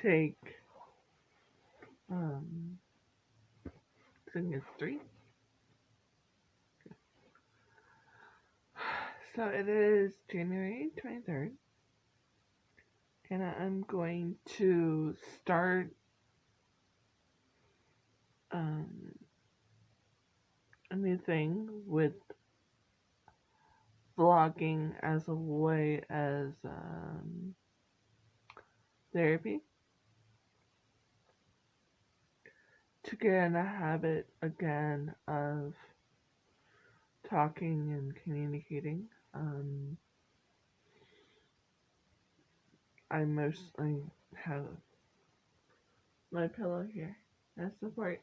take, um, I think it's 3. So it is January 23rd, and I'm going to start um, a new thing with vlogging as a way as therapy, to get in a habit again of talking and communicating. I mostly have my pillow here as support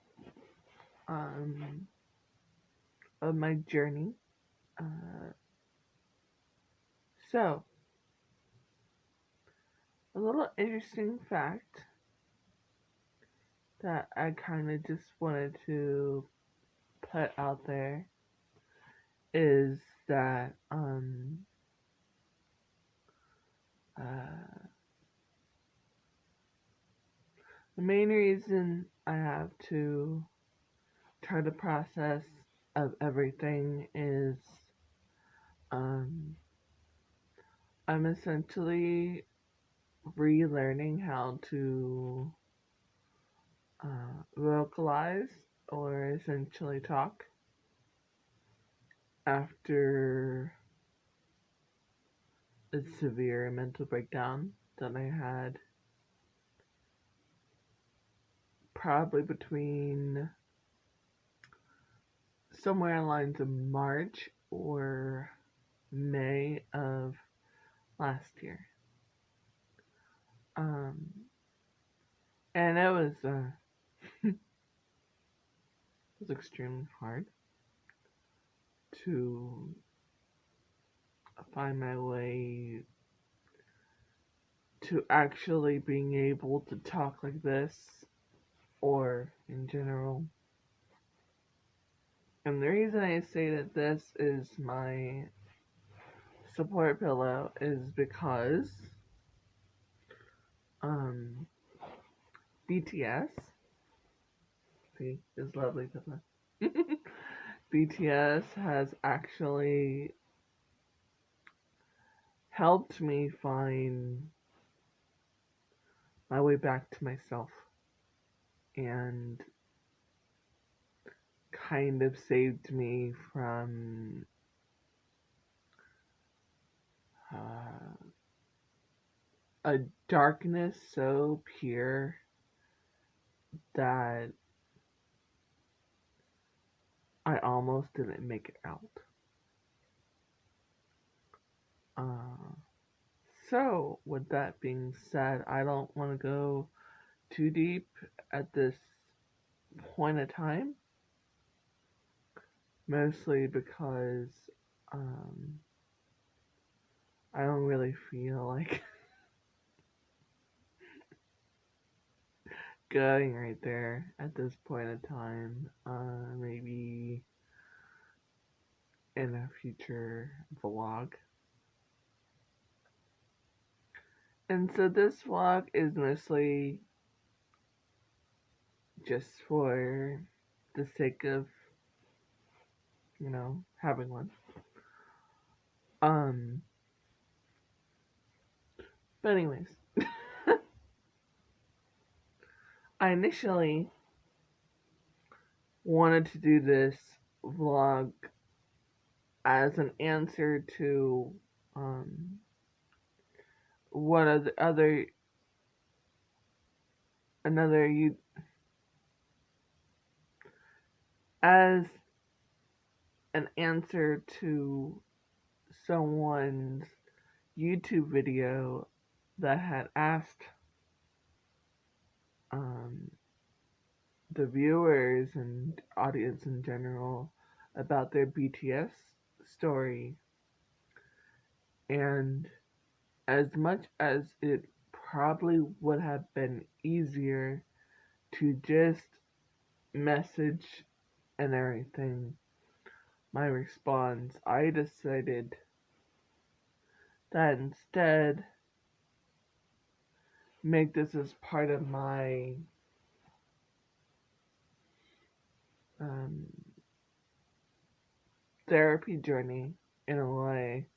um, of my journey. Uh, so, a little interesting fact that I kind of just wanted to put out there is that uh, the main reason I have to try the process of everything is um, I'm essentially relearning how to vocalize or essentially talk after a severe mental breakdown that I had probably between somewhere in lines of March or May of last year. Um, and it was extremely hard to find my way to actually being able to talk like this or in general. And the reason I say that this is my support pillow is because um, BTS, see, is lovely pillow. BTS has actually helped me find my way back to myself and kind of saved me from uh, a darkness so pure that I almost didn't make it out. Uh, so, with that being said, I don't want to go too deep at this point of time, mostly because um, I don't really feel like going right there at this point in time. Maybe in a future vlog. And so this vlog is mostly just for the sake of, having one. Um, but anyways, I initially wanted to do this vlog as an answer to what other another you as an answer to someone's YouTube video that had asked um, the viewers and audience in general about their BTS story. And as much as it probably would have been easier to just message and everything, my response, I decided that instead make this as part of my um, therapy journey in a way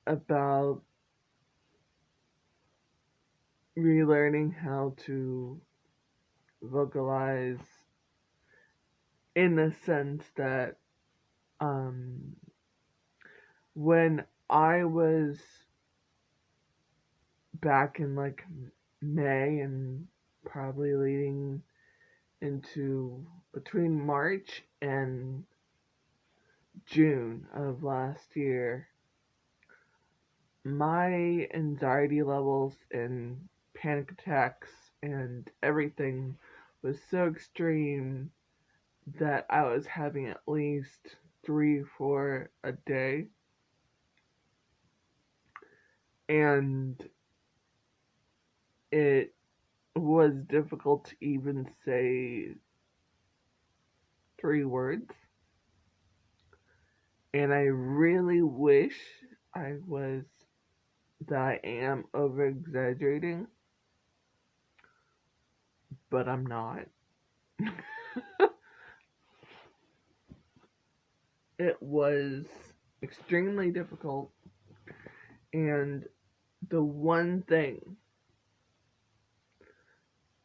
about relearning how to vocalize in the sense that um, when I was back in like May and probably leading into between March and June of last year, my anxiety levels and panic attacks and everything was so extreme that I was having at least 3, 4 a day. And it was difficult to even say 3 words. And I really wish I was, that I am over exaggerating, but I'm not. It was extremely difficult, and the one thing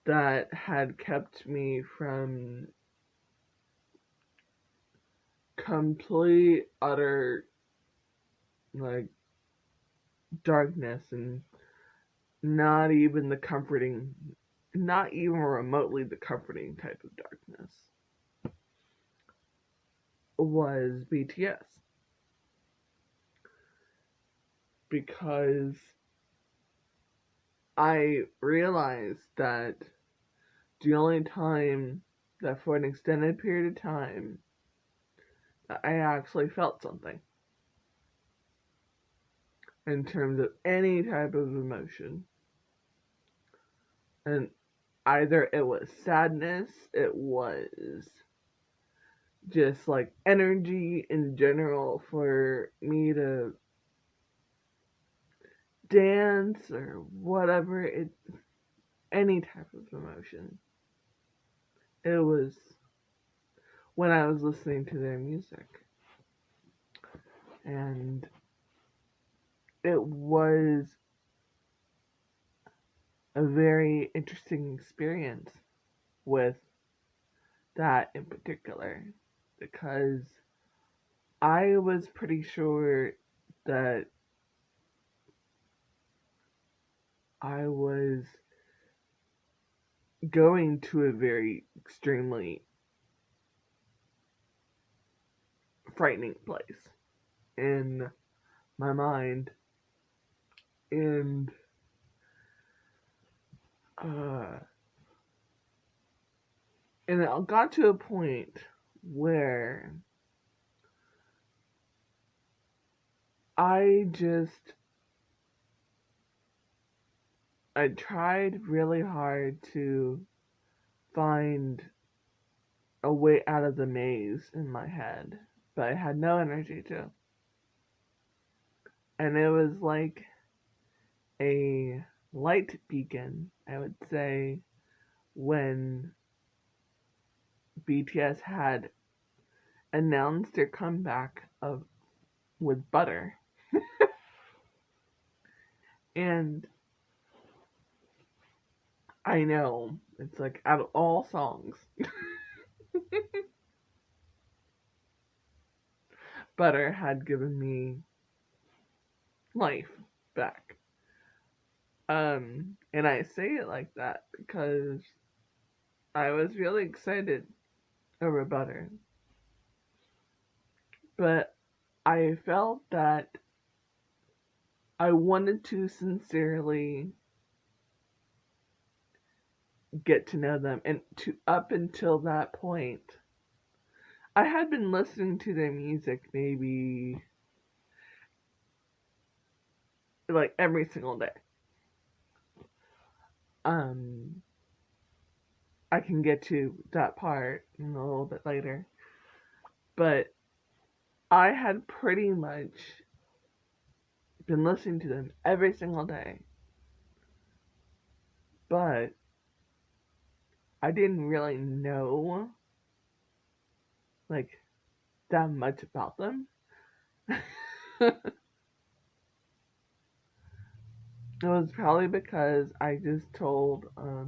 that had kept me from complete utter like darkness and not even the comforting, not even remotely the comforting type of darkness, was BTS. Because I realized that the only time that for an extended period of time that I actually felt something in terms of any type of emotion, and either it was sadness, it was just like energy in general for me to dance or whatever, it, any type of emotion, it was when I was listening to their music. And it was a very interesting experience with that in particular, because I was pretty sure that I was going to a very extremely frightening place in my mind, and uh and it got to a point where I just I tried really hard to find a way out of the maze in my head, but I had no energy to. And it was like a light beacon, I would say, when BTS had announced their comeback of with Butter. And I know it's like out of all songs, Butter had given me life back. And I say it like that because I was really excited over Butter. But I felt that I wanted to sincerely get to know them, and to up until that point I had been listening to their music maybe like every single day. um I can get to that part a little bit later, but I had pretty much been listening to them every single day but I didn't really know like that much about them. It was probably because I just told uh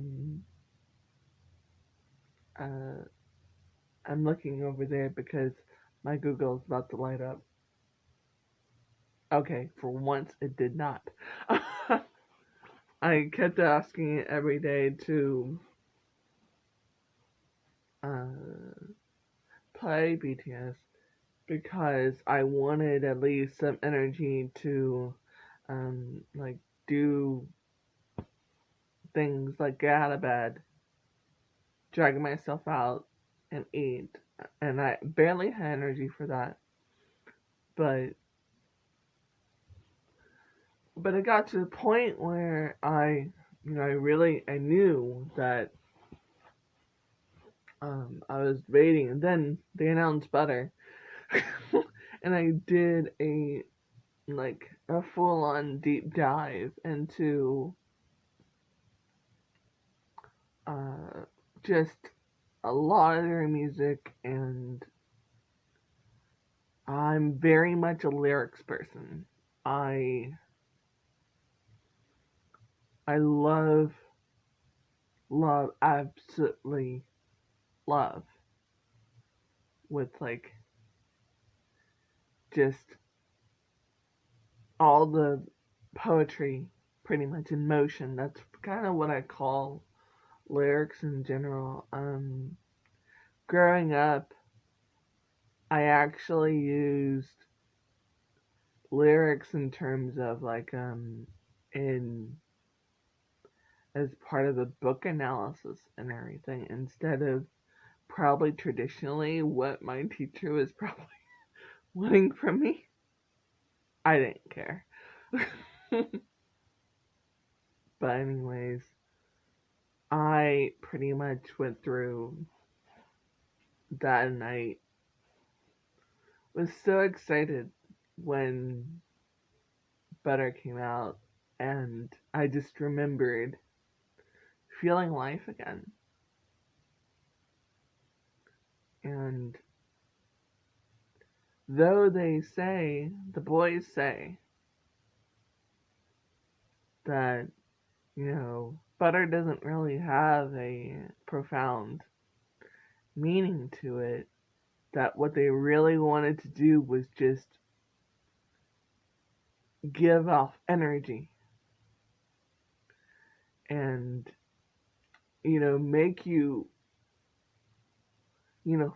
I'm looking over there because my Google's about to light up. Okay, for once it did not. I kept asking it every day to uh, play BTS because I wanted at least some energy to like do things like get out of bed, drag myself out, and eat. And I barely had energy for that, but it got to the point where I knew that I was waiting, and then they announced Butter, and I did a full on deep dive into uh, just a lot of their music, and I'm very much a lyrics person. I I absolutely love with like just all the poetry pretty much in motion. That's kind of what I call lyrics in general. Growing up, I actually used lyrics in terms of in as part of the book analysis and everything instead of probably traditionally what my teacher was probably wanting from me. I didn't care. But anyways, I pretty much went through that and I was so excited when Butter came out and I just remembered feeling life again. And though the boys say that, Butter doesn't really have a profound meaning to it, that what they really wanted to do was just give off energy and, make you,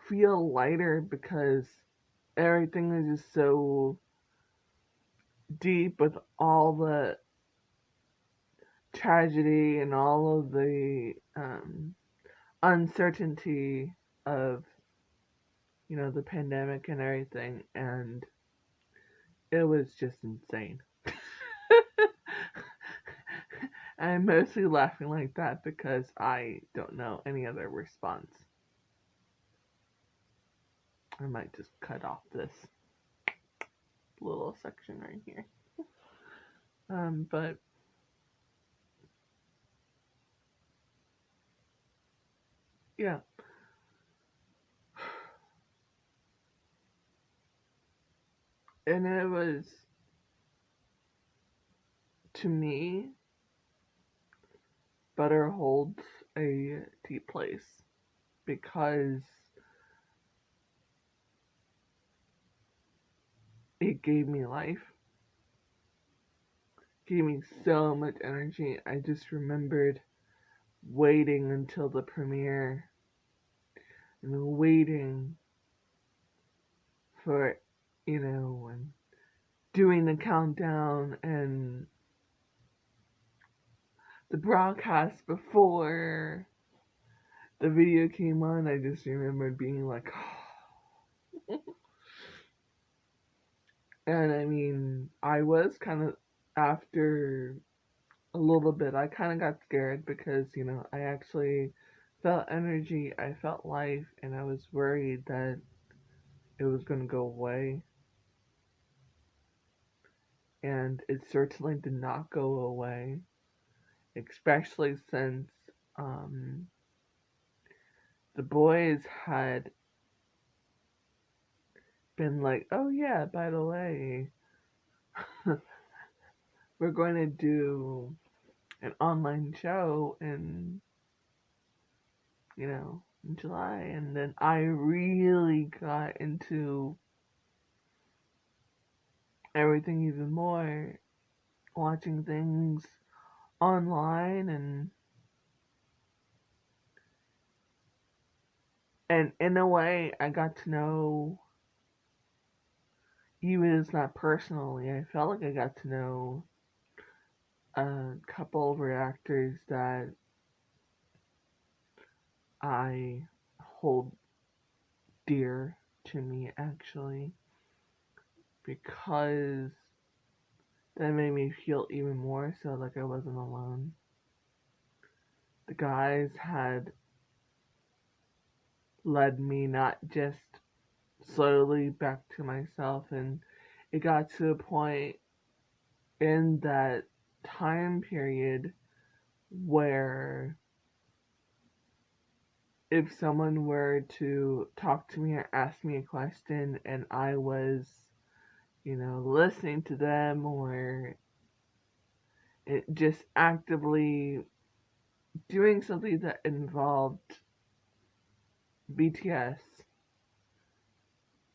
feel lighter because everything is just so deep with all the tragedy and all of the uncertainty of the pandemic and everything, and it was just insane. I'm mostly laughing like that because I don't know any other response. I might just cut off this little section right here. But yeah, and it was, to me, Butter holds a deep place because it gave me life, gave me so much energy. I just remembered waiting until the premiere and waiting for, and doing the countdown and the broadcast before the video came on. I just remembered being like, and I mean, I was kind of, after a little bit, I kind of got scared because, I actually felt energy, I felt life, and I was worried that it was going to go away. And it certainly did not go away. especially since um, the boys had been like, oh yeah, by the way, we're going to do an online show in July. And then I really got into everything even more, watching things online and in a way I got to know, even if it's not personally, I felt like I got to know a couple of reactors that I hold dear to me actually, because that made me feel even more so like I wasn't alone. The guys had led me not just slowly back to myself, and it got to a point in that time period where if someone were to talk to me or ask me a question and I was, listening to them or just actively doing something that involved BTS,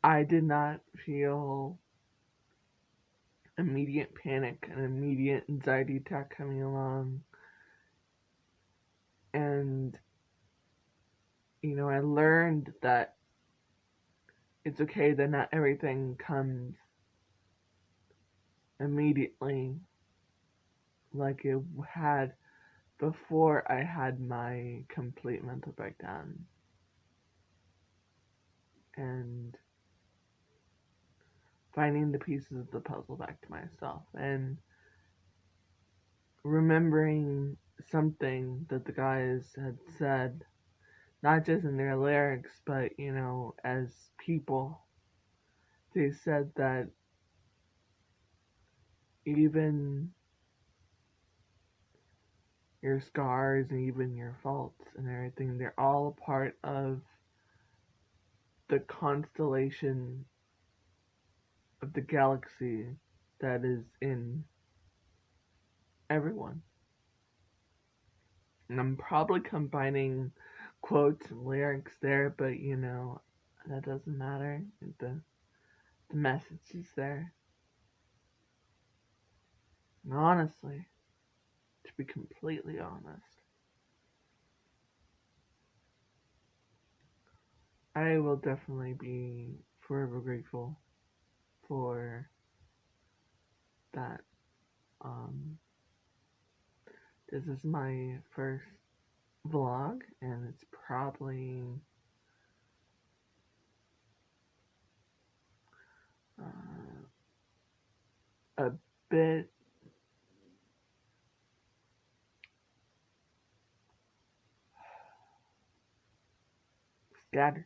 I did not feel immediate panic and immediate anxiety attack coming along. And, I learned that it's okay that not everything comes immediately like it had before I had my complete mental breakdown. And finding the pieces of the puzzle back to myself and remembering something that the guys had said, not just in their lyrics, but, as people. They said that even your scars and even your faults and everything, they're all a part of the constellation of the galaxy that is in everyone. And I'm probably combining quotes and lyrics there, but that doesn't matter. The message is there. And honestly, to be completely honest, I will definitely be forever grateful for that. Um, this is my first vlog, and it's probably uh, a bit scattered,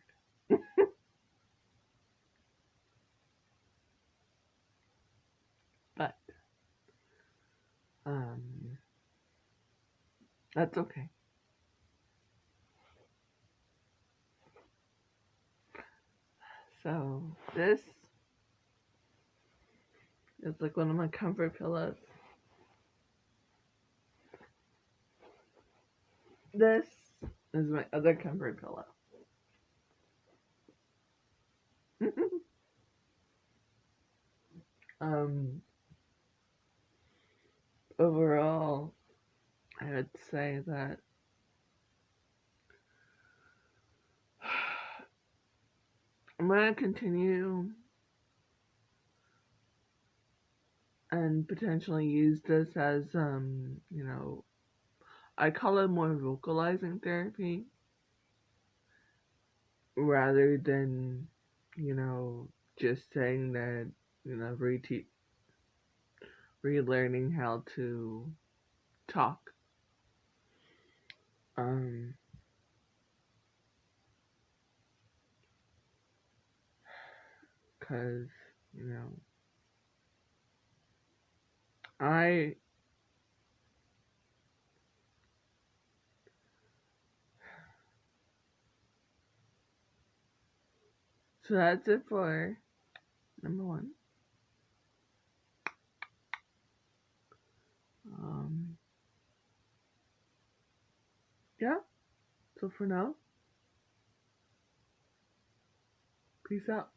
but um, that's okay. So this is like one of my comfort pillows. This is my other comfort pillow. um, Overall, I would say that I'm gonna continue and potentially use this as I call it more vocalizing therapy rather than just saying that relearning how to talk. Um, cause you know I So that's it for number one. Um, yeah. So for now, peace out.